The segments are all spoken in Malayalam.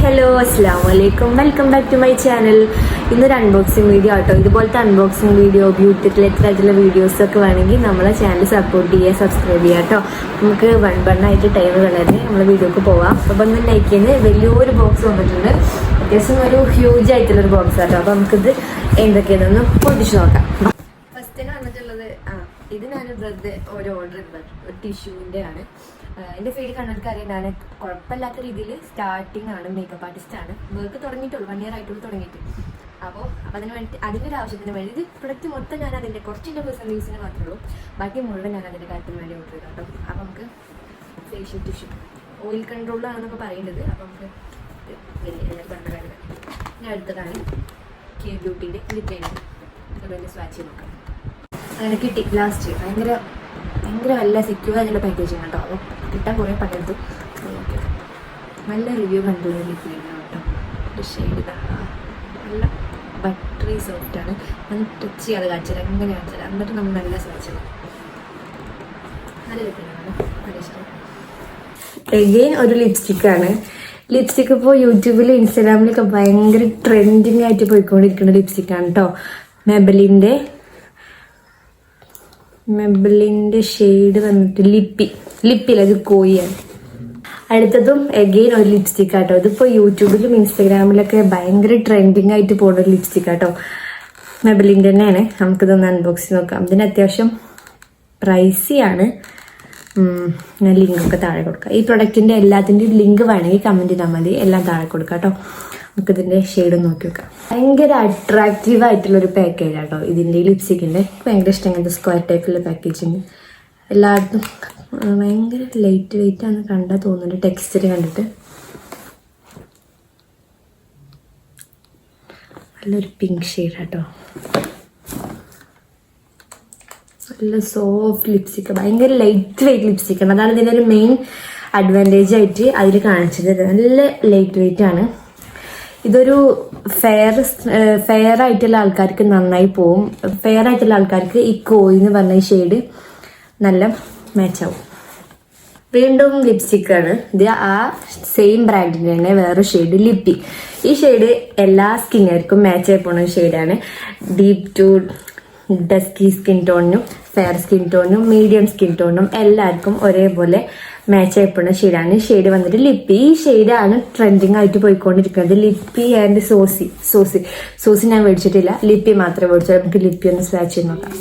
ഹലോ അസ്സലാമലൈക്കും, welcome back to my channel. ഇന്നൊരു അൺബോക്സിങ് വീഡിയോ ആട്ടോ. ഇതുപോലത്തെ അൺബോക്സിങ് വീഡിയോ, ബ്യൂട്ടി റിലേറ്റഡ് ആയിട്ടുള്ള വീഡിയോസൊക്കെ വേണമെങ്കിൽ നമ്മളെ ചാനൽ സപ്പോർട്ട് ചെയ്യുക, സബ്സ്ക്രൈബ് ചെയ്യുക കേട്ടോ. നമുക്ക് വണ്ണായിട്ട് ടൈം കളഞ്ഞ് നമ്മൾ വീഡിയോക്ക് പോവാം. അപ്പം ഒന്ന് ലൈക്ക് ചെയ്യുന്നത് വലിയൊരു ബോക്സ് വന്നിട്ടുണ്ട്. അത്യാവശ്യം ഒരു ഹ്യൂജ് ആയിട്ടുള്ളൊരു ബോക്സ് ആട്ടോ. അപ്പം നമുക്കിത് എന്തൊക്കെയാണെന്ന് പൊട്ടിച്ച് നോക്കാം. ഫസ്റ്റ് വന്നിട്ടുള്ളത് ഇത് ഞാൻ ബ്രെഡ് ഒരു ഓർഡർ ചെയ്തത് ടിഷ്യൂവിൻ്റെ ആണ്. എൻ്റെ സൈഡ് കണ്ണടക്ക് അറിയാൻ ഞാൻ കുഴപ്പമില്ലാത്ത രീതിയിൽ സ്റ്റാർട്ടിങ് ആണ്, മേക്കപ്പ് ആർട്ടിസ്റ്റ് ആണ്. വർക്ക് തുടങ്ങിയിട്ടുള്ളൂ, 1 year ആയിട്ടുള്ളൂ തുടങ്ങിയിട്ട്. അപ്പോൾ അതിന് വേണ്ടി അതിൻ്റെ ഒരു ആവശ്യത്തിന് വേണ്ടി ഇത് പ്രൊഡക്റ്റ് മൊത്തം ഞാൻ അതിൻ്റെ കുറച്ചിൻ്റെ പേഴ്സണൽ യൂസിന് മാത്രമേ ഉള്ളൂ, ബാക്കി മുഴുവൻ ഞാൻ അതിൻ്റെ കാര്യത്തിന് വേണ്ടി ഓർഡർ ചെയ്തു കേട്ടോ. അപ്പോൾ നമുക്ക് ഫേഷ്യൽ ടിഷ്യൂ ഓയിൽ കൺട്രോളാണെന്നൊക്കെ പറയുന്നത്. അപ്പോൾ നമുക്ക് പറഞ്ഞ കാര്യം ഞാൻ അടുത്തതാണ് കെ ബ്യൂട്ടീൻ്റെ ലിപ് ലൈനർ. അതുപോലെ സ്വാച്ച് ചെയ്ത് നോക്കാം. അങ്ങനെ കിട്ടി ലാസ്റ്റ്. ഭയങ്കര നല്ല സെക്യൂർ ആയിട്ടുള്ള പാക്കേജിങ് കേട്ടോ. അപ്പോൾ കിട്ടാൻ കുറേ പണിയെടുത്തു. നല്ല റിവ്യൂ കണ്ടുള്ള ലിപ് ലൈനർ കേട്ടോ. ഷെയ്ഡ് നല്ല ബട്ടറി സോഫ്റ്റാണ്. ഞാൻ ടച്ച് ചെയ്യാതെ കാണിച്ചാൽ എങ്ങനെ കാണിച്ചാൽ എന്നിട്ട് നമ്മൾ നല്ല സ്വാച്ച് ചെയ്യും. നല്ല ലിപ് ലൈനറാണ്, നല്ല ഇഷ്ടം. എഗെയിൻ ഒരു ലിപ്സ്റ്റിക്കാണ്. ലിപ്സ്റ്റിക്ക് ഇപ്പോൾ യൂട്യൂബിൽ ഇൻസ്റ്റാഗ്രാമിലൊക്കെ ഭയങ്കര ട്രെൻഡിങ് ആയിട്ട് പോയിക്കൊണ്ടിരിക്കുന്ന ലിപ്സ്റ്റിക്കാണ് കേട്ടോ. മെബലിൻ്റെ ഷെയ്ഡ് വന്നിട്ട് ലിപ്പിൽ അത് കോയിയാണ്. അടുത്തതും എഗെയിൻ ഒരു ലിപ്സ്റ്റിക് ആട്ടോ. ഇതിപ്പോൾ യൂട്യൂബിലും ഇൻസ്റ്റാഗ്രാമിലൊക്കെ ഭയങ്കര ട്രെൻഡിങ് ആയിട്ട് പോകുന്ന ഒരു ലിപ്സ്റ്റിക് ആട്ടോ. മെബലിൻ്റെ തന്നെയാണ്. നമുക്കിതൊന്ന് അൺബോക്സ് നോക്കാം. ഇതിന് അത്യാവശ്യം പ്രൈസിയാണ്. ഞാൻ ലിങ്കൊക്കെ താഴെ കൊടുക്കാം. ഈ പ്രൊഡക്റ്റിൻ്റെ എല്ലാത്തിൻ്റെയും ലിങ്ക് വേണമെങ്കിൽ കമൻറ്റ് ചെയ്താൽ മതി. എല്ലാം താഴെ കൊടുക്കാം കേട്ടോ. നമുക്കിതിൻ്റെ ഷെയ്ഡ് നോക്കി വെക്കാം. ഭയങ്കര അട്രാക്റ്റീവ് ആയിട്ടുള്ളൊരു പാക്കേജ് ആട്ടോ ഇതിൻ്റെ ലിപ്സ്റ്റിക്കിൻ്റെ. ഭയങ്കര ഇഷ്ടം ഇങ്ങനത്തെ സ്ക്വയർ ടൈപ്പിലുള്ള പാക്കേജിങ്. എല്ലായിടത്തും ഭയങ്കര ലൈറ്റ് വെയിറ്റ് ആണെന്ന് കണ്ടാൽ തോന്നുന്നുണ്ട് ടെക്സ്ചർ കണ്ടിട്ട്. നല്ലൊരു പിങ്ക് ഷെയ്ഡ് ആട്ടോ. നല്ല സോഫ്റ്റ് ലിപ്സ്റ്റിക്ക്, ഭയങ്കര ലൈറ്റ് വെയിറ്റ് ലിപ്സ്റ്റിക്കാണ്. അതാണ് ഇതിൻ്റെ ഒരു മെയിൻ അഡ്വാൻറ്റേജ് ആയിട്ട് അതിൽ കാണിച്ചത്. നല്ല ലൈറ്റ് വെയിറ്റ് ആണ്. ഇതൊരു ഫെയർ ആയിട്ടുള്ള ആൾക്കാർക്ക് നന്നായി പോവും. ഫെയർ ആയിട്ടുള്ള ആൾക്കാർക്ക് ഈ കോയി എന്ന് പറഞ്ഞ ഈ ഷെയ്ഡ് നല്ല മാച്ചാവും. വീണ്ടും ലിപ്സ്റ്റിക്കാണ്. ഇത് ആ സെയിം ബ്രാൻഡിൻ്റെ തന്നെ വേറെ ഷെയ്ഡ് ലിപ്പി. ഈ ഷെയ്ഡ് എല്ലാ സ്കിന്നുകാർക്കും മാച്ച് ആയി പോകുന്ന ഷെയ്ഡാണ്. ഡീപ്പ് ടു ഡസ്കി സ്കിൻ ടോണിനും ഫെയർ സ്കിൻ ടോണിനും മീഡിയം സ്കിൻ ടോണിനും എല്ലാവർക്കും ഒരേപോലെ മാച്ച് ആയിപ്പോഴുന്ന ഷെയ്ഡാണ്. ഷെയ്ഡ് വന്നിട്ട് ലിപ്പി. ഈ ഷെയ്ഡാണ് ട്രെൻഡിങ് ആയിട്ട് പോയിക്കൊണ്ടിരിക്കുന്നത്. ലിപ്പി ആൻഡ് സോസി ഞാൻ മേടിച്ചിട്ടില്ല, ലിപ്പി മാത്രമേ മേടിച്ചു. നമുക്ക് ലിപ്പി ഒന്ന് സ്വാച്ച് ചെയ്ത് നോക്കാം.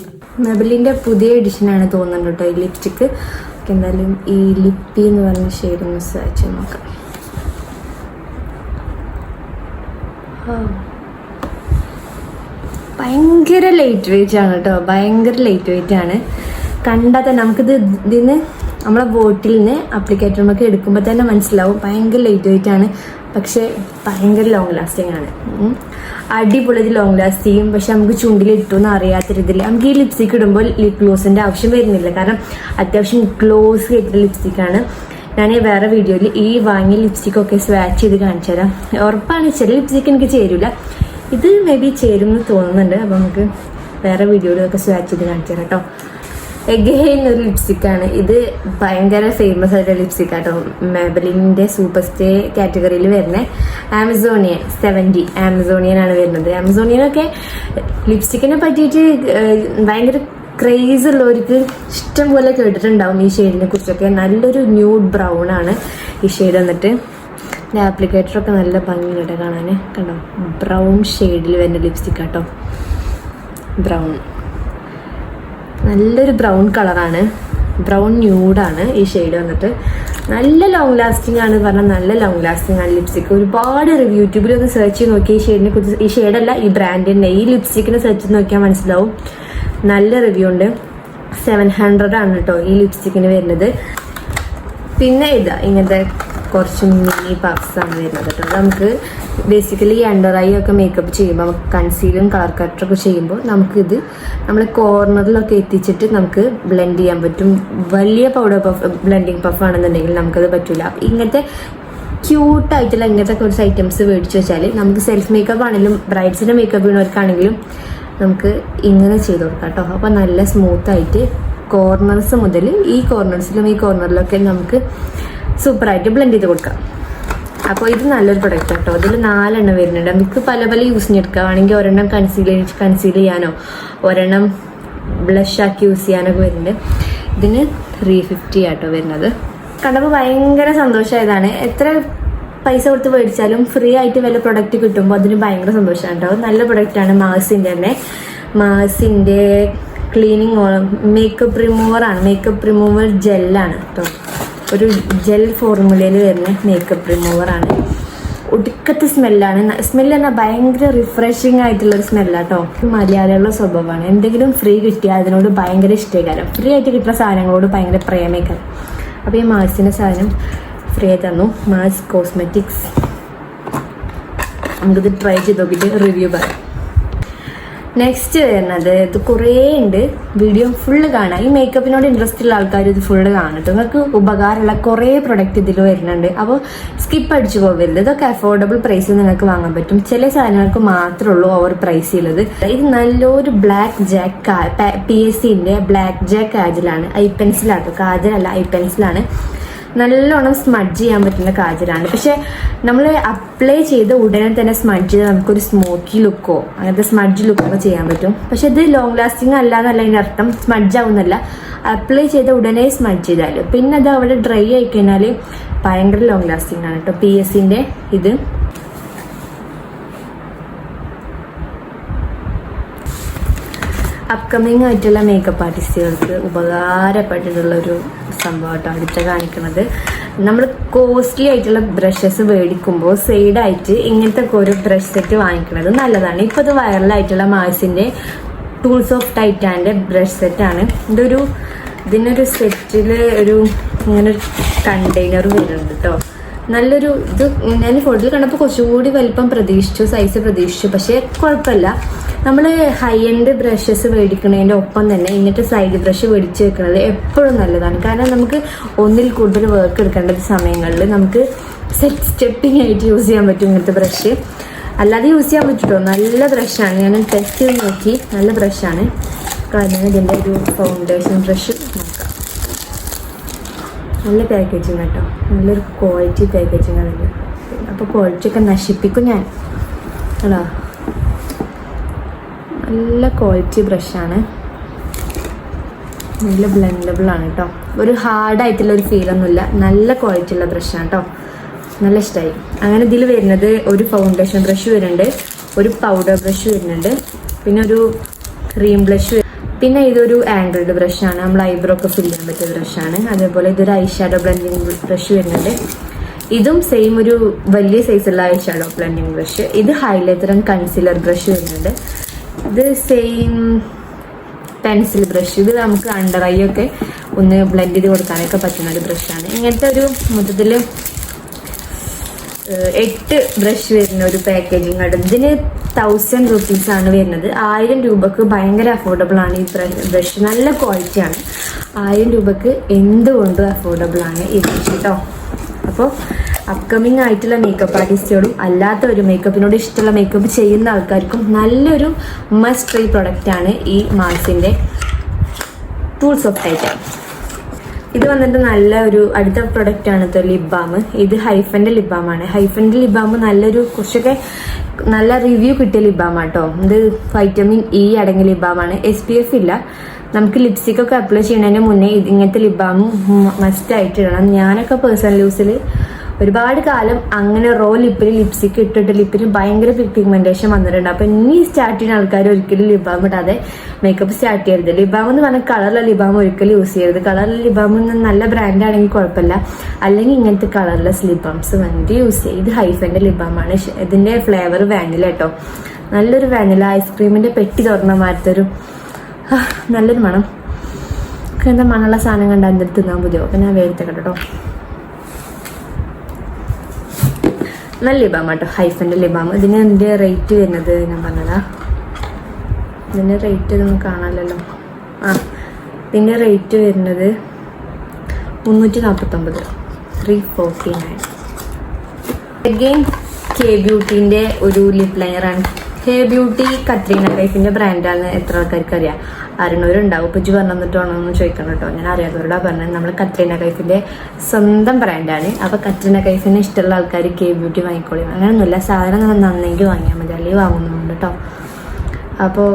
മെബലിൻ്റെ പുതിയ എഡിഷനാണ് തോന്നുന്നുണ്ട് കേട്ടോ ഈ ലിപ്സ്റ്റിക്ക്. എന്തായാലും ഈ ലിപ്പി എന്ന് പറഞ്ഞ ഷെയ്ഡ് ഒന്ന് സ്വാച്ച് ചെയ്ത് നോക്കാം. ഭയങ്കര ലൈറ്റ് വെയിറ്റ് ആണ് കേട്ടോ. ഭയങ്കര ലൈറ്റ് വെയിറ്റ് ആണ്. കണ്ടാൽ തന്നെ നമുക്കിത് ഇതിന് നമ്മളെ ബോട്ടിൽ നിന്ന് അപ്ലിക്കേറ്ററിനൊക്കെ എടുക്കുമ്പോൾ തന്നെ മനസ്സിലാവും ഭയങ്കര ലൈറ്റ് വെയിറ്റ് ആണ്. പക്ഷേ ഭയങ്കര ലോങ് ലാസ്റ്റിംഗ് ആണ്. അടിപൊളി ലോങ് ലാസ്റ്റ് ചെയ്യും. പക്ഷെ നമുക്ക് ചുണ്ടിൽ ഇട്ടൊന്നും അറിയാത്ത രീതിയിൽ നമുക്ക് ഈ ലിപ്സ്റ്റിക്ക് ഇടുമ്പോൾ ലിപ് ഗ്ലോസിൻ്റെ ആവശ്യം വരുന്നില്ല. കാരണം അത്യാവശ്യം ഗ്ലോസ് ചെയ്തിട്ടുള്ള ലിപ്സ്റ്റിക്കാണ്. ഞാൻ വേറെ വീഡിയോയിൽ ഈ വാങ്ങിയ ലിപ്സ്റ്റിക്കൊക്കെ സ്വാച്ച് ചെയ്ത് കാണിച്ചു തരാം. ഉറപ്പാണ് ചില ലിപ്സ്റ്റിക്ക് എനിക്ക് ചേരില്ല. ഇത് മേ ബി ചേരുമെന്ന് തോന്നുന്നുണ്ട്. അപ്പോൾ നമുക്ക് വേറെ വീഡിയോയിലൊക്കെ സ്വാച്ച് ചെയ്ത് കാണിച്ചു തരാം കേട്ടോ. എഗെയിൻ ഒരു ലിപ്സ്റ്റിക്കാണ്. ഇത് ഭയങ്കര ഫേമസ് ആയിട്ടുള്ള ലിപ്സ്റ്റിക് ആട്ടോ. മെബലിൻ്റെ സൂപ്പർ സ്റ്റേ കാറ്റഗറിയിൽ വരുന്ന ആമസോണിയൻ 70 ആമസോണിയനാണ് വരുന്നത്. ആമസോണിയനൊക്കെ ലിപ്സ്റ്റിക്കിനെ പറ്റിയിട്ട് ഭയങ്കര ക്രേസ് ഉള്ളവർക്ക് ഇഷ്ടം പോലെ കേട്ടിട്ടുണ്ടാവും ഈ ഷെയ്ഡിനെ കുറിച്ചൊക്കെ. നല്ലൊരു ന്യൂഡ് ബ്രൗൺ ആണ് ഈ ഷെയ്ഡ് വന്നിട്ട്. ആപ്ലിക്കേറ്ററൊക്കെ നല്ല ഭംഗിയുണ്ട് കാണാൻ. കണ്ടോ, ബ്രൗൺ ഷെയ്ഡിൽ വരുന്ന ലിപ്സ്റ്റിക് ആട്ടോ. ബ്രൗൺ നല്ലൊരു ബ്രൗൺ കളറാണ്. ബ്രൗൺ ന്യൂഡാണ് ഈ ഷെയ്ഡ് വന്നിട്ട്. നല്ല ലോങ് ലാസ്റ്റിംഗ് ആണ് പറഞ്ഞാൽ നല്ല ലോങ് ലാസ്റ്റിംഗ് ആണ് ലിപ്സ്റ്റിക്ക്. ഒരുപാട് റിവ്യൂ യൂട്യൂബിൽ ഒന്ന് സെർച്ച് ചെയ്ത് നോക്കി ഈ ഷെയ്ഡിനെ കുറിച്ച്. ഈ ഷെയ്ഡല്ല, ഈ ബ്രാൻഡിൻ്റെ ഈ ലിപ്സ്റ്റിക്കിനെ സെർച്ച് ചെയ്ത് നോക്കിയാൽ മനസ്സിലാവും. നല്ല റിവ്യൂ ഉണ്ട്. 700 ആണ് കേട്ടോ ഈ ലിപ്സ്റ്റിക്കിന് വരുന്നത്. പിന്നെ ഇങ്ങനത്തെ കുറച്ച് മിനി പഫ്സ് ആണ് വരുന്നത് കേട്ടോ. നമുക്ക് ബേസിക്കലി അണ്ടർ ഐ ഒക്കെ മേക്കപ്പ് ചെയ്യുമ്പോൾ നമുക്ക് കൺസീലും കളർ കട്ടറൊക്കെ ചെയ്യുമ്പോൾ നമുക്കിത് നമ്മൾ കോർണറിലൊക്കെ എത്തിച്ചിട്ട് നമുക്ക് ബ്ലെൻഡ് ചെയ്യാൻ പറ്റും. വലിയ പൗഡർ പഫ് ബ്ലെൻഡിങ് പഫ് ആണെന്നുണ്ടെങ്കിൽ നമുക്കത് പറ്റില്ല. ഇങ്ങനത്തെ ക്യൂട്ടായിട്ടുള്ള ഇങ്ങനത്തെ കുറച്ച് ഐറ്റംസ് മേടിച്ച് വെച്ചാൽ നമുക്ക് സെൽഫ് മേക്കപ്പ് ആണെങ്കിലും ബ്രൈഡ്സിൻ്റെ മേക്കപ്പ് ചെയ്യുന്നവർക്കാണെങ്കിലും നമുക്ക് ഇങ്ങനെ ചെയ്ത് കൊടുക്കാം കേട്ടോ. അപ്പോൾ നല്ല സ്മൂത്തായിട്ട് കോർണേഴ്സ് മുതൽ ഈ കോർണേഴ്സിലും ഈ കോർണറിലൊക്കെ നമുക്ക് സൂപ്പറായിട്ട് ബ്ലെൻഡ് ചെയ്ത് കൊടുക്കാം. അപ്പോൾ ഇത് നല്ലൊരു പ്രൊഡക്റ്റ് കേട്ടോ. ഇതിൽ 4 എണ്ണം വരുന്നുണ്ട്. നമുക്ക് പല പല യൂസിന് എടുക്കാം. വേണമെങ്കിൽ ഒരെണ്ണം കൺസീൽ ചെയ്യാനോ ഒരെണ്ണം ബ്ലഷ് ആക്കി യൂസ് ചെയ്യാനൊക്കെ വരുന്നുണ്ട്. ഇതിന് 350 ആട്ടോ വരുന്നത്. കണ്ടപ്പോൾ ഭയങ്കര സന്തോഷമായതാണ്. എത്ര പൈസ കൊടുത്ത് മേടിച്ചാലും ഫ്രീ ആയിട്ട് വല്ല പ്രൊഡക്റ്റ് കിട്ടുമ്പോൾ അതിന് ഭയങ്കര സന്തോഷമാണ് കേട്ടോ. നല്ല പ്രൊഡക്റ്റാണ്. മാസിൻ്റെ തന്നെ മാസിൻ്റെ ക്ലീനിങ് മേക്കപ്പ് റിമൂവറാണ്. മേക്കപ്പ് റിമൂവർ ജെല്ലാണ് കേട്ടോ. ഒരു ജെൽ ഫോർമുലയിൽ വരുന്ന മേക്കപ്പ് റിമൂവറാണ്. ഒടുക്കത്തെ സ്മെല്ലാണ്. സ്മെല്ല് പറഞ്ഞാൽ ഭയങ്കര റിഫ്രഷിങ് ആയിട്ടുള്ളൊരു സ്മെല്ലാട്ടോ. മലയാളികളുടെ സ്വഭാവമാണ്. എന്തെങ്കിലും ഫ്രീ കിട്ടിയാൽ അതിനോട് ഭയങ്കര ഇഷ്ടേക്കാരം. ഫ്രീ ആയിട്ട് കിട്ടുന്ന സാധനങ്ങളോട് ഭയങ്കര പ്രേമേക്കാരം. അപ്പോൾ ഈ മാസിൻ്റെ സാധനം ഫ്രീ ആയി തന്നു. Mass cosmetics. നമുക്കിത് ട്രൈ ചെയ്ത് നോക്കിയിട്ട് റിവ്യൂ പറയാം. നെക്സ്റ്റ് വരുന്നത് ഇത് കുറേ ഉണ്ട്. വീഡിയോ ഫുള്ള് കാണാം. ഈ മേക്കപ്പിനോട് ഇൻട്രസ്റ്റ് ഉള്ള ആൾക്കാർ ഇത് ഫുള്ള് കാണട്ടെ. നിങ്ങൾക്ക് ഉപകാരമുള്ള കുറേ പ്രൊഡക്റ്റ് ഇതിൽ വരുന്നുണ്ട്. അപ്പോൾ സ്കിപ്പ് അടിച്ചു പോകരുത്. ഇതൊക്കെ അഫോർഡബിൾ പ്രൈസിൽ നിങ്ങൾക്ക് വാങ്ങാൻ പറ്റും. ചില സാധനങ്ങൾക്ക് മാത്രമേ ഉള്ളൂ ഓവർ പ്രൈസ് ഉള്ളത്. ഇത് നല്ലൊരു ബ്ലാക്ക് ജാക്ക് PSCൻ്റെ ബ്ലാക്ക് ജാക്ക് കാജലാണ്. ഐ പെൻസിലാട്ടോ, കാജലല്ല ഐ പെൻസിലാണ്. നല്ലോണം സ്മഡ്ജ് ചെയ്യാൻ പറ്റുന്ന കാജലാണ്. പക്ഷെ നമ്മൾ അപ്ലൈ ചെയ്ത ഉടനെ തന്നെ സ്മഡ്ജ് ചെയ്താൽ നമുക്കൊരു സ്മോക്കി ലുക്കോ അങ്ങനത്തെ സ്മഡ്ജ് ലുക്കൊക്കെ ചെയ്യാൻ പറ്റും. പക്ഷെ ഇത് ലോങ് ലാസ്റ്റിംഗ് അല്ല എന്നല്ല അതിൻ്റെ അർത്ഥം. സ്മഡ്ജ് ആവുന്നല്ല, അപ്ലൈ ചെയ്ത ഉടനെ സ്മഡ്ജ് ചെയ്താൽ പിന്നെ അത് അവിടെ ഡ്രൈ ആയി കഴിഞ്ഞാൽ ഭയങ്കര ലോങ് ലാസ്റ്റിംഗ് ആണ് കേട്ടോ. PSCൻ്റെ ഇത് അപ്കമിങ് ആയിട്ടുള്ള മേക്കപ്പ് ആർട്ടിസ്റ്റുകൾക്ക് ഉപകാരപ്പെട്ടിട്ടുള്ളൊരു സംഭവം കേട്ടോ അടുത്ത കാണിക്കുന്നത്. നമ്മൾ കോസ്റ്റ്ലി ആയിട്ടുള്ള ബ്രഷസ് മേടിക്കുമ്പോൾ സൈഡായിട്ട് ഇങ്ങനത്തെ ഒക്കെ ഒരു ബ്രഷ് സെറ്റ് വാങ്ങിക്കുന്നത് നല്ലതാണ്. ഇപ്പോൾ ഇത് വൈറലായിട്ടുള്ള മാസിൻ്റെ ടൂൾസ് ഓഫ് ടൈറ്റാൻ്റെ ബ്രഷ് സെറ്റാണ്. ഇതിനൊരു സെറ്റിൽ ഇങ്ങനൊരു കണ്ടെയ്നർ വരുന്നുണ്ട് കേട്ടോ. നല്ലൊരു ഇത് ഞാൻ ഫോട്ടോയിൽ കണ്ടപ്പോൾ കുറച്ചുകൂടി വലിപ്പം പ്രതീക്ഷിച്ചു, സൈസ് പ്രതീക്ഷിച്ചു. പക്ഷേ കുഴപ്പമില്ല. നമ്മൾ ഹൈ എൻഡ് ബ്രഷസ് മേടിക്കുന്നതിൻ്റെ ഒപ്പം തന്നെ ഇങ്ങനത്തെ സൈഡ് ബ്രഷ് മേടിച്ച് വെക്കുന്നത് എപ്പോഴും നല്ലതാണ്. കാരണം നമുക്ക് ഒന്നിൽ കൂടുതൽ വർക്ക് എടുക്കേണ്ട സമയങ്ങളിൽ നമുക്ക് സ്റ്റെപ്പിംഗ് ആയിട്ട് യൂസ് ചെയ്യാൻ പറ്റും ഇങ്ങനത്തെ ബ്രഷ്. അല്ലാതെ യൂസ് ചെയ്യാൻ പറ്റുമോ? നല്ല ബ്രഷാണ്. ഞാൻ ടെസ്റ്റ് ചെയ്ത് നോക്കി. നല്ല ബ്രഷാണ്. കാരണം ഇതിൻ്റെ ഒരു ഫൗണ്ടേഷൻ ബ്രഷ് നോക്കാം. നല്ല പാക്കേജിങ് കേട്ടോ. നല്ലൊരു ക്വാളിറ്റി പാക്കേജിങ് അതിൻ്റെ. അപ്പോൾ ക്വാളിറ്റിയൊക്കെ നശിപ്പിക്കും ഞാൻ. അല്ലോ നല്ല ക്വാളിറ്റി ബ്രഷാണ്. നല്ല ബ്ലെൻഡബിൾ ആണ് കേട്ടോ. ഒരു ഹാർഡായിട്ടുള്ള ഒരു ഫീലൊന്നുമില്ല. നല്ല ക്വാളിറ്റി ഉള്ള ബ്രഷാണ് കേട്ടോ. നല്ല ഇഷ്ടമായി. അങ്ങനെ ഇതിൽ വരുന്നത് ഒരു ഫൗണ്ടേഷൻ ബ്രഷ് വരുന്നുണ്ട്, ഒരു പൗഡർ ബ്രഷ് വരുന്നുണ്ട്, പിന്നെ ഒരു ക്രീം ബ്ലഷ്, പിന്നെ ഇതൊരു ആംഗിൾഡ് ബ്രഷാണ്. നമ്മൾ ഐബ്രോ ഒക്കെ ഫില്ല് ചെയ്യാൻ പറ്റിയ ബ്രഷാണ്. അതേപോലെ ഇതൊരു ഐ ഷാഡോ ബ്ലെൻഡിങ് ബ്രഷ് വരുന്നുണ്ട്. ഇതും സെയിം ഒരു വലിയ സൈസുള്ള ഐ ഷാഡോ ബ്ലെൻഡിങ് ബ്രഷ്. ഇത് ഹൈലൈറ്റർ ആൻഡ് കൺസീലർ ബ്രഷ് വരുന്നുണ്ട്. ഇത് സെയിം പെൻസിൽ ബ്രഷ്. ഇത് നമുക്ക് അണ്ടർ ഐ ഒക്കെ ഒന്ന് ബ്ലെൻഡ് ചെയ്ത് കൊടുക്കാനൊക്കെ പറ്റുന്ന ഒരു ബ്രഷാണ്. ഇങ്ങനത്തെ ഒരു മൊത്തത്തിൽ 8 ബ്രഷ് വരുന്ന ഒരു പാക്കേജിങ് ആണ്. ഇതിന് 1000 rupees വരുന്നത്. 1000 രൂപക്ക് ഭയങ്കര അഫോർഡബിൾ ആണ് ഈ ബ്രഷ്. നല്ല ക്വാളിറ്റിയാണ്. 1000 രൂപക്ക് എന്തുകൊണ്ടും അഫോർഡബിൾ ആണ് ഈ ബ്രഷ് കേട്ടോ. അപ്പോൾ അപ്കമിങ് ആയിട്ടുള്ള മേക്കപ്പ് ആർട്ടിസ്റ്റുകളും അല്ലാത്ത ഒരു മേക്കപ്പിനോട് ഇഷ്ടമുള്ള മേക്കപ്പ് ചെയ്യുന്ന ആൾക്കാർക്കും നല്ലൊരു മസ്റ്റ് ട്രൈ പ്രൊഡക്റ്റാണ് ഈ മാസിൻ്റെ ടൂൾസ് ഓഫ് ടൈറ്റാൻ. ഇത് വന്നിട്ട് നല്ല ഒരു അടുത്ത പ്രൊഡക്റ്റ് ആണ് ലിപ് ബാം. ഇത് ഹൈഫൻ്റെ ലിപ് ബാമാണ്. ഹൈഫൻ്റെ ലിപ് ബാം നല്ലൊരു കുറച്ചൊക്കെ നല്ല റിവ്യൂ കിട്ടിയ ലിപ് ബാം ആട്ടോ. ഇത് വൈറ്റമിൻ E അടങ്ങിയ ലിപ് ബാമാണ്. SPF ഇല്ല. നമുക്ക് ലിപ്സ്റ്റിക് ഒക്കെ അപ്ലൈ ചെയ്യുന്നതിന് മുന്നേ ഇങ്ങനത്തെ ലിപ് ബാം മസ്റ്റ് ആയിട്ട് ഇടണം. ഞാനൊക്കെ പേഴ്സണൽ യൂസിൽ ഒരുപാട് കാലം അങ്ങനെ റോ ലിപ്പിൽ ലിപ്സ്റ്റിക് ഇട്ടിട്ട് ലിപ്പിന് ഭയങ്കര പിഗ്മെന്റേഷൻ വന്നിട്ടുണ്ട്. അപ്പം ഇനി സ്റ്റാർട്ട് ചെയ്യുന്ന ആൾക്കാർ ഒരിക്കലും ലിപ് ബാം ഇടാതെ മേക്കപ്പ് സ്റ്റാർട്ട് ചെയ്യരുത്. ലിപ് ബാം എന്ന് പറഞ്ഞാൽ കളറുള്ള ലിപ് ബാം ഒരിക്കലും യൂസ് ചെയ്യരുത്. കളറുള്ള ലിപ് ബാം നല്ല ബ്രാൻഡാണെങ്കിൽ കുഴപ്പമില്ല. അല്ലെങ്കിൽ ഇങ്ങനത്തെ കളർലെസ് ലിപ് ബാംസ് വേണ്ടി യൂസ് ചെയ്യും. ഇത് ഹൈഫൻ്റെ ലിപ് ബാമാണ്. ഇതിൻ്റെ ഫ്ലേവർ വാനില കേട്ടോ. നല്ലൊരു വാനില ഐസ്ക്രീമിൻ്റെ പെട്ടി തുറന്ന മാറ്റൊരു നല്ലൊരു മണം. എന്താ മണമുള്ള സാധനം കണ്ടാൽ എൻ്റെ അടുത്ത് തിന്നാൻ പുതിയോ. അപ്പം ഞാൻ വേഗത്തെ കേട്ടോ. നല്ല ലിബാം കേട്ടോ. ഹൈഫൻ്റെ ലിബാം. ഇതിന് എൻ്റെ റേറ്റ് വരുന്നത് ഞാൻ പറഞ്ഞതാ. ഇതിൻ്റെ റേറ്റ് ഇതൊന്നും കാണാമല്ലോ. ഇതിൻ്റെ റേറ്റ് വരുന്നത് 349, 349. അഗെയിൻ K ബ്യൂട്ടീൻ്റെ ഒരു ലിപ് ലൈനറാണ്. ഹേ ബ്യൂട്ടി കത്രീന കൈഫിന്റെ ബ്രാൻഡാണ് എത്ര ആൾക്കാർക്ക് അറിയാം. അറിയണവരുണ്ടാവും. ഇപ്പൊ ഇജ്ജ് പറഞ്ഞിട്ടാണോന്ന് ചോദിക്കണം കേട്ടോ. ഞാൻ അറിയാത്തവരോടാ പറഞ്ഞത്. നമ്മൾ കത്രീന കൈഫിന്റെ സ്വന്തം ബ്രാൻഡാണ്. അപ്പൊ കത്രീന കൈഫിന് ഇഷ്ടമുള്ള ആൾക്കാർ കെ ബ്യൂട്ടി വാങ്ങിക്കോളി. അങ്ങനെയൊന്നുമില്ല, സാധനം നന്നെങ്കിൽ വാങ്ങിയാൽ മതി, അല്ലെങ്കിൽ വാങ്ങുന്നുണ്ട് കേട്ടോ. അപ്പോൾ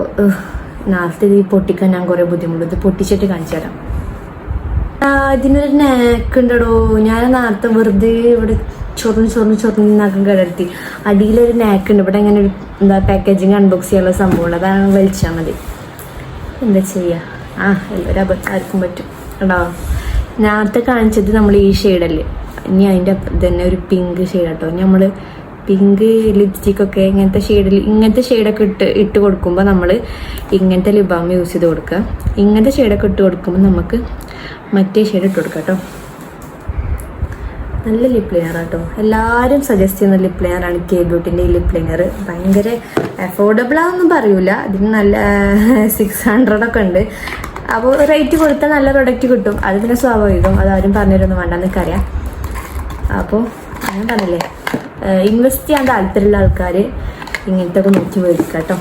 നേരത്തെ ഇത് പൊട്ടിക്കാൻ ഞാൻ കുറേ ബുദ്ധിമുട്ട്. ഇത് പൊട്ടിച്ചിട്ട് കാണിച്ചു തരാം. ഇതിനൊരു നാക്ക് ഉണ്ടോ. ഞാൻ നേരത്തെ വെറുതെ ഇവിടെ ചൊറിഞ്ഞ് നഖം കിടത്തി. അടിയിലൊരു നാക്ക് ഉണ്ട്. ഇവിടെ ഇങ്ങനെ എന്താ പാക്കേജിങ് അൺബോക്സ് ചെയ്യാനുള്ള സംഭവമുണ്ട്. അതാണ് വലിച്ചാൽ മതി. എന്താ ചെയ്യുക? എല്ലാവരും ആർക്കും പറ്റും കേട്ടോ. നേരത്തെ കാണിച്ചത് നമ്മൾ ഈ ഷെയ്ഡല്ലേ. ഇനി അതിൻ്റെ തന്നെ ഒരു പിങ്ക് ഷെയ്ഡ് കേട്ടോ. നമ്മൾ പിങ്ക് ലിപ്സ്റ്റിക്കൊക്കെ ഇങ്ങനത്തെ ഷെയ്ഡൊക്കെ ഇട്ട് കൊടുക്കുമ്പോൾ നമ്മൾ ഇങ്ങനത്തെ ലിപ് ബാം യൂസ് ചെയ്ത് കൊടുക്കുക. ഇങ്ങനത്തെ ഷെയ്ഡൊക്കെ ഇട്ട് കൊടുക്കുമ്പോൾ നമുക്ക് മറ്റേ ഷെയ്ഡ് ഇട്ട് കൊടുക്കാം കേട്ടോ. നല്ല ലിപ് ലൈനർ കേട്ടോ. എല്ലാവരും സജസ്റ്റ് ചെയ്യുന്ന ലിപ് ലൈനറാണ് കെ ബ്യൂട്ടിൻ്റെ ഈ ലിപ് ലൈനർ. ഭയങ്കര അഫോർഡബിളാണെന്നും പറയൂല. ഇതിന് നല്ല 600 ഒക്കെ ഉണ്ട്. അപ്പോൾ റേറ്റ് കൊടുത്താൽ നല്ല പ്രൊഡക്റ്റ് കിട്ടും. അത് പിന്നെ സ്വാഭാവികം. അതാരും പറഞ്ഞിട്ടൊന്നും വേണ്ടെന്ന് എനിക്കറിയാം. അപ്പോൾ ഞാൻ പറഞ്ഞില്ലേ, ഇൻവെസ്റ്റ് ചെയ്യാൻ താല്പര്യമുള്ള ആൾക്കാർ ഇങ്ങനത്തെ ഒക്കെ നോക്കി മേടിക്കാം കേട്ടോ.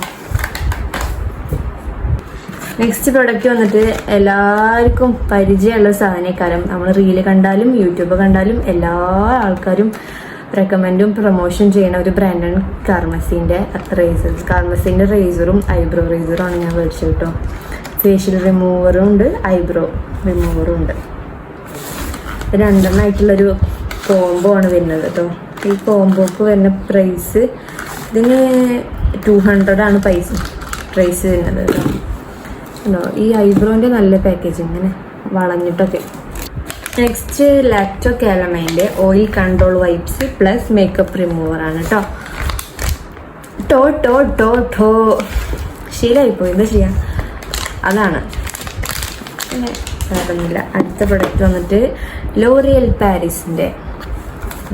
നെക്സ്റ്റ് പ്രൊഡക്റ്റ് വന്നിട്ട് എല്ലാവർക്കും പരിചയമുള്ള സാധനക്കാരം. നമ്മൾ റീല് കണ്ടാലും യൂട്യൂബ് കണ്ടാലും എല്ലാ ആൾക്കാരും റെക്കമെൻഡും പ്രൊമോഷൻ ചെയ്യുന്ന ഒരു ബ്രാൻഡാണ് കാർമസിൻ്റെ റേസർ. കാർമസിൻ്റെ റേസറും ഐബ്രോ റേസറുമാണ് ഞാൻ മേടിച്ചത് കേട്ടോ. ഫേഷ്യൽ റിമൂവറും ഉണ്ട്, ഐബ്രോ റിമൂവറും ഉണ്ട്. രണ്ടെണ്ണമായിട്ടുള്ളൊരു കോംബോ ആണ് വരുന്നത് കേട്ടോ. ഈ കോംബോക്ക് വരുന്ന പ്രൈസ് ഇതിന് 200 ആണ് പ്രൈസ് വരുന്നത് കേട്ടോ. ഈ ഐബ്രോന്റെ നല്ല പാക്കേജിങ് ഇങ്ങനെ വളഞ്ഞിട്ടൊക്കെ. നെക്സ്റ്റ് ലാക്ടോ കാലമൈൻ്റെ oil control wipes plus makeup remover ആണ് കേട്ടോ. ടോ ശീലമായിപ്പോയി, എന്താ ചെയ്യാം. അതാണ് വേറൊന്നുമില്ല. അടുത്ത പ്രൊഡക്റ്റ് വന്നിട്ട് ലോറിയൽ പാരീസിൻ്റെ,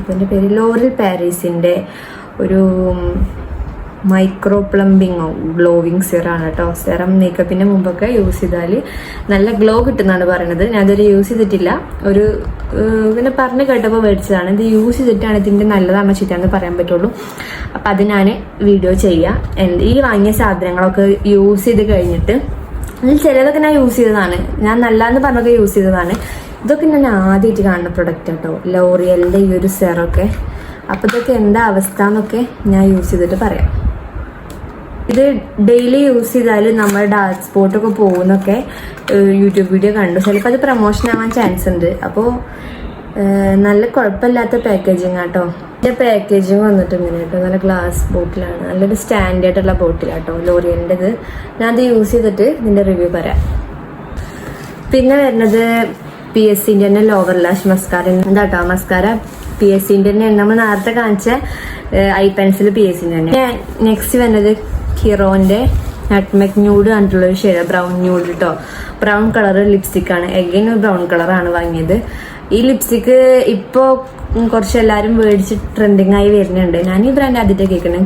ഇതിൻ്റെ പേര് ലോറിയൽ പാരീസിൻ്റെ ഒരു മൈക്രോ പ്ലംബിങ്ങോ ഗ്ലോവിങ് സെറാണ് കേട്ടോ. സെറം മേക്കപ്പിൻ്റെ മുമ്പൊക്കെ യൂസ് ചെയ്താൽ നല്ല ഗ്ലോ കിട്ടുന്നതാണ് പറയുന്നത്. ഞാനതൊരു യൂസ് ചെയ്തിട്ടില്ല. ഒരു ഇങ്ങനെ പറഞ്ഞ് കേട്ടപ്പോൾ മേടിച്ചതാണ്. ഇത് യൂസ് ചെയ്തിട്ടാണ് ഇതിൻ്റെ നല്ലതാണോ ചീത്തയാണെന്ന് പറയാൻ പറ്റുള്ളൂ. അപ്പം അത് ഞാൻ വീഡിയോ ചെയ്യാം. ഈ വാങ്ങിയ സാധനങ്ങളൊക്കെ യൂസ് ചെയ്ത് കഴിഞ്ഞിട്ട് അതിൽ ചിലതൊക്കെ ഞാൻ യൂസ് ചെയ്തതാണ്. ഞാൻ നല്ലതെന്ന് പറഞ്ഞൊക്കെ യൂസ് ചെയ്തതാണ്. ഇതൊക്കെ ഞാൻ ആദ്യമായിട്ട് കാണുന്ന പ്രൊഡക്റ്റ് കേട്ടോ, ലോറിയലിൻ്റെ ഈ ഒരു സെറൊക്കെ. അപ്പോൾ ഇതൊക്കെ എന്താ അവസ്ഥ എന്നൊക്കെ ഞാൻ യൂസ് ചെയ്തിട്ട് പറയാം. ഇത് ഡെയിലി യൂസ് ചെയ്താൽ നമ്മുടെ ഡാർക്ക് സ്പോട്ടൊക്കെ പോകുന്നൊക്കെ യൂട്യൂബ് വീഡിയോ കണ്ടു. ചിലപ്പോൾ അത് പ്രൊമോഷൻ ആവാൻ ചാൻസ് ഉണ്ട്. അപ്പോൾ നല്ല കുഴപ്പമില്ലാത്ത പാക്കേജിങ് ആട്ടോ. ഇതിൻ്റെ പാക്കേജിങ് വന്നിട്ട് ഇങ്ങനെ കേട്ടോ, നല്ല ഗ്ലാസ് ബോട്ടിലാണ്. നല്ലൊരു സ്റ്റാൻഡേർഡുള്ള ബോട്ടിലാട്ടോ ലോറിയലിൻ്റെത്. ഞാൻ അത് യൂസ് ചെയ്തിട്ട് ഇതിൻ്റെ റിവ്യൂ പറയാം. പിന്നെ വരുന്നത് PSCൻ്റെ തന്നെ ലോവർ ലാഷ് മസ്കാര. എന്താട്ടോ മസ്കാര PSCൻ്റെ തന്നെ. നമ്മൾ നേരത്തെ കാണിച്ച ഐ പെൻസിൽ PSCൻ്റെ തന്നെ. നെക്സ്റ്റ് വരുന്നത് ഹിറോൻ്റെ നട്ട്മെഗ് ന്യൂഡ് കണ്ടിട്ടുള്ളൊരു ഷെയ്ഡ്, ബ്രൗൺ ന്യൂഡ് കേട്ടോ. ബ്രൗൺ കളർ ലിപ്സ്റ്റിക്കാണ്. എഗൈൻ ഒരു ബ്രൗൺ കളറാണ് വാങ്ങിയത്. ഈ ലിപ്സ്റ്റിക്ക് ഇപ്പോൾ കുറച്ച് എല്ലാവരും മേടിച്ച് ട്രെൻഡിങ് ആയി വരുന്നുണ്ട്. ഞാൻ ഈ ബ്രാൻഡ് ആദ്യത്തെ കേൾക്കണേ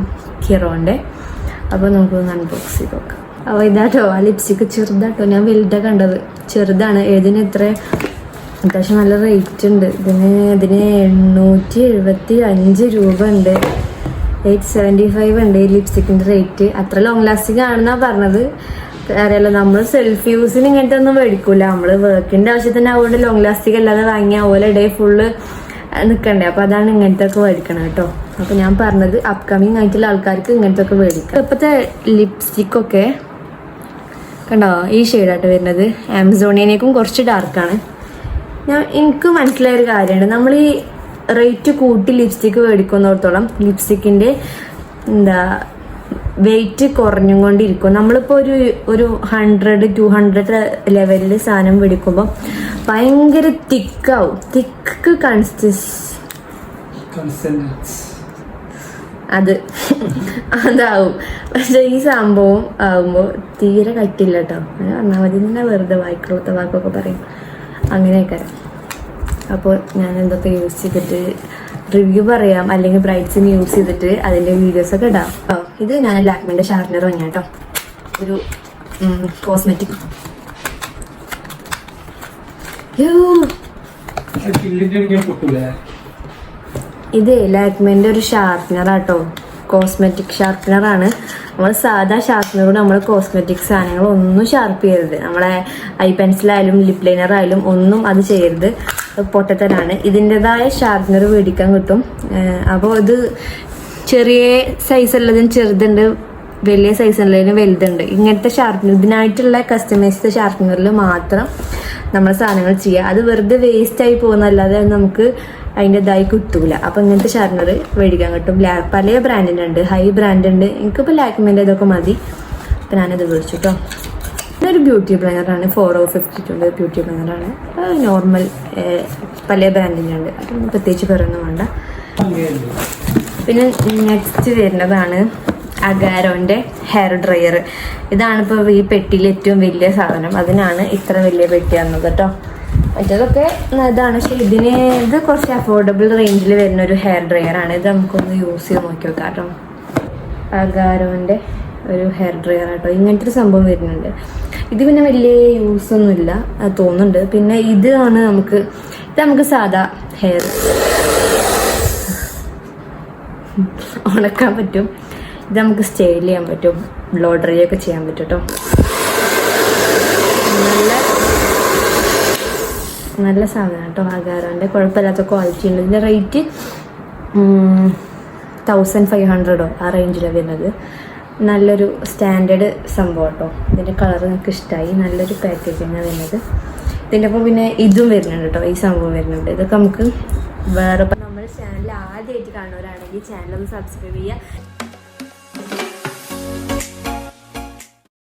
ഹിറോൻ്റെ. അപ്പോൾ നമുക്കൊന്ന് അൺബോക്സ് ചെയ്ത് നോക്കാം. അപ്പോൾ ഇതാട്ടോ ആ ലിപ്സ്റ്റിക്ക്. ചെറുതാട്ടോ, ഞാൻ വലുതാണ് കണ്ടത്, ചെറുതാണ്. ഇതിന് അത്യാവശ്യം നല്ല റേറ്റ് ഉണ്ട്. ഇതിന് 875 രൂപ ഉണ്ട്. 875 ഉണ്ട് ഈ ലിപ്സ്റ്റിക്കിൻ്റെ റേറ്റ്. അത്ര ലോങ് ലാസ്റ്റിംഗ് ആണെന്നാണ് പറഞ്ഞത്. അറിയാലോ, നമ്മൾ സെൽഫ് യൂസിന് ഇങ്ങനത്തെ ഒന്നും മേടിക്കൂല. നമ്മൾ വർക്കിൻ്റെ ആവശ്യത്തിന് അതുകൊണ്ട് ലോങ് ലാസ്റ്റിക് അല്ലാതെ വാങ്ങിയാൽ ഓലെ ഡേ ഫുള്ള് നിൽക്കണ്ടേ. അപ്പോൾ അതാണ് ഇങ്ങനത്തെ ഒക്കെ മേടിക്കണം കേട്ടോ. അപ്പോൾ ഞാൻ പറഞ്ഞത് അപ്കമിങ് ആയിട്ടുള്ള ആൾക്കാർക്ക് ഇങ്ങനത്തെ ഒക്കെ മേടിക്കാം. ഇപ്പോഴത്തെ ലിപ്സ്റ്റിക്കൊക്കെ കണ്ടോ ഈ ഷെയ്ഡായിട്ട് വരുന്നത്. ആമസോണിയനേക്കും കുറച്ച് ഡാർക്കാണ്. എനിക്ക് മനസ്സിലായൊരു കാര്യമാണ്, നമ്മൾ ഈ റേറ്റ് കൂട്ടി ലിപ്സ്റ്റിക്ക് മേടിക്കുന്നിടത്തോളം ലിപ്സ്റ്റിക്കിൻ്റെ വെയിറ്റ് കുറഞ്ഞും കൊണ്ടിരിക്കും. നമ്മളിപ്പോൾ ഒരു 100-200 ലെവലിൽ സാധനം മേടിക്കുമ്പോൾ ഭയങ്കര തിക്കാവും. തിക്ക് അതാവും. പക്ഷെ ഈ സംഭവം ആകുമ്പോൾ തീരെ കട്ടില്ല കേട്ടോ. അങ്ങനെ പറഞ്ഞാൽ മതി. തന്നെ വെറുതെ വായിക്കുള്ളത്തെ വാക്കൊക്കെ പറയും അങ്ങനെയൊക്കെ. അപ്പോൾ ഞാൻ എന്തൊക്കെ യൂസ് ചെയ്തിട്ട് റിവ്യൂ പറയാം, അല്ലെങ്കിൽ ബ്രൈറ്റ്സിന് യൂസ് ചെയ്തിട്ട് അതിൻ്റെ വീഡിയോസൊക്കെ ഇടാം. ഇത് ഞാൻ ലാക്മിൻ്റെ ഷാർപ്പനർ വാങ്ങിയ കേട്ടോ. ഒരു കോസ്മെറ്റിക്. ഇത് ലാക്മിൻ്റെ ഒരു ഷാർപ്പനർ ആട്ടോ. കോസ്മെറ്റിക് ഷാർപ്പനറാണ്. നമ്മൾ സാധാ ഷാർപ്പനറോട് നമ്മൾ കോസ്മെറ്റിക് സാധനങ്ങൾ ഒന്നും ഷാർപ്പ് ചെയ്യരുത്. നമ്മളെ ഐ പെൻസിലായാലും ലിപ് ലൈനർ ആയാലും ഒന്നും അത് ചെയ്യരുത്, പൊട്ടത്തരാണ്. ഇതിൻ്റെതായ ഷാർപ്പനർ മേടിക്കാൻ കിട്ടും. അപ്പോൾ ഇത് ചെറിയ സൈസ് ഉള്ളതും ചെറുതുണ്ട്, വലിയ സൈസ് ഉള്ളതിന് വലുതുണ്ട്. ഇങ്ങനത്തെ ഷാർപ്പനർ, ഇതിനായിട്ടുള്ള കസ്റ്റമൈസ്ഡ് ഷാർപ്പനറിൽ മാത്രം നമ്മൾ സാധനങ്ങൾ ചെയ്യുക. അത് വെറുതെ വേസ്റ്റായി പോകുന്നല്ലാതെ നമുക്ക് അതിൻ്റെതായി കിട്ടൂല. അപ്പം ഇങ്ങനത്തെ ഷാർപ്പനർ മേടിക്കാൻ കിട്ടും. പല ബ്രാൻഡിൻ്റെ ഉണ്ട്, ഹൈ ബ്രാൻഡ് ഉണ്ട്. എനിക്കിപ്പോൾ ലാക്മിൻ്റെ ഇതൊക്കെ മതി. അപ്പം ഞാനത് മേടിച്ചു കേട്ടോ. ഇതൊരു ബ്യൂട്ടി ബ്ലെൻഡറാണ്, 4O52 ബ്യൂട്ടി ബ്ലെൻഡറാണ്. നോർമൽ പല ബ്രാൻഡിൻ്റെ ഉണ്ട്, അതൊന്നും പ്രത്യേകിച്ച് പറയുന്നു വേണ്ട. പിന്നെ നെക്സ്റ്റ് വരുന്നതാണ് അഗാരോൻ്റെ ഹെയർ ഡ്രയർ. ഇതാണിപ്പോൾ ഈ പെട്ടിയിൽ ഏറ്റവും വലിയ സാധനം. അതിനാണ് ഇത്ര വലിയ പെട്ടി വന്നത് കേട്ടോ. മറ്റേതൊക്കെ ഇതാണ്, പക്ഷേ ഇത് കുറച്ച് അഫോർഡബിൾ റേഞ്ചിൽ വരുന്ന ഒരു ഹെയർ ഡ്രയറാണ്. ഇത് നമുക്കൊന്ന് യൂസ് ചെയ്ത് നോക്കി നോക്കാം കേട്ടോ. അഗാരോൻ്റെ ഒരു ഹെയർ ഡ്രയർ കേട്ടോ. ഇങ്ങനത്തെ ഒരു സംഭവം വരുന്നുണ്ട്. ഇത് പിന്നെ വലിയ യൂസൊന്നുമില്ല തോന്നുന്നുണ്ട്. പിന്നെ ഇത് നമുക്ക് സാധാ ഹെയർ ഉണക്കാൻ പറ്റും. ഇത് നമുക്ക് സ്റ്റൈൽ ചെയ്യാൻ പറ്റും, ബ്ലോ ഡ്രൈ ഒക്കെ ചെയ്യാൻ പറ്റും കേട്ടോ. നല്ല സാധനം കേട്ടോ. അഗാരോൻ്റെ കുഴപ്പമില്ലാത്ത ക്വാളിറ്റി ഉണ്ട്. ഇതിൻ്റെ റേറ്റ് 1500 ആ റേഞ്ചിലാണ് വരുന്നത്. നല്ലൊരു സ്റ്റാൻഡേർഡ് സംഭവം കേട്ടോ. ഇതിൻ്റെ കളർ എനിക്ക് ഇഷ്ടമായി. നല്ലൊരു പാക്കേജിങ്ങാണ് വരുന്നത്. ഇതിൻ്റെ ഒപ്പം പിന്നെ ഇതും വരുന്നുണ്ട് കേട്ടോ. ഈ സംഭവം വരുന്നുണ്ട്. ഇതൊക്കെ നമുക്ക് വേറെ, നമ്മുടെ ചാനൽ ആദ്യമായിട്ട് കാണുന്നവരാണെങ്കിൽ ചാനൽ ഒന്ന് സബ്സ്ക്രൈബ് ചെയ്യുക.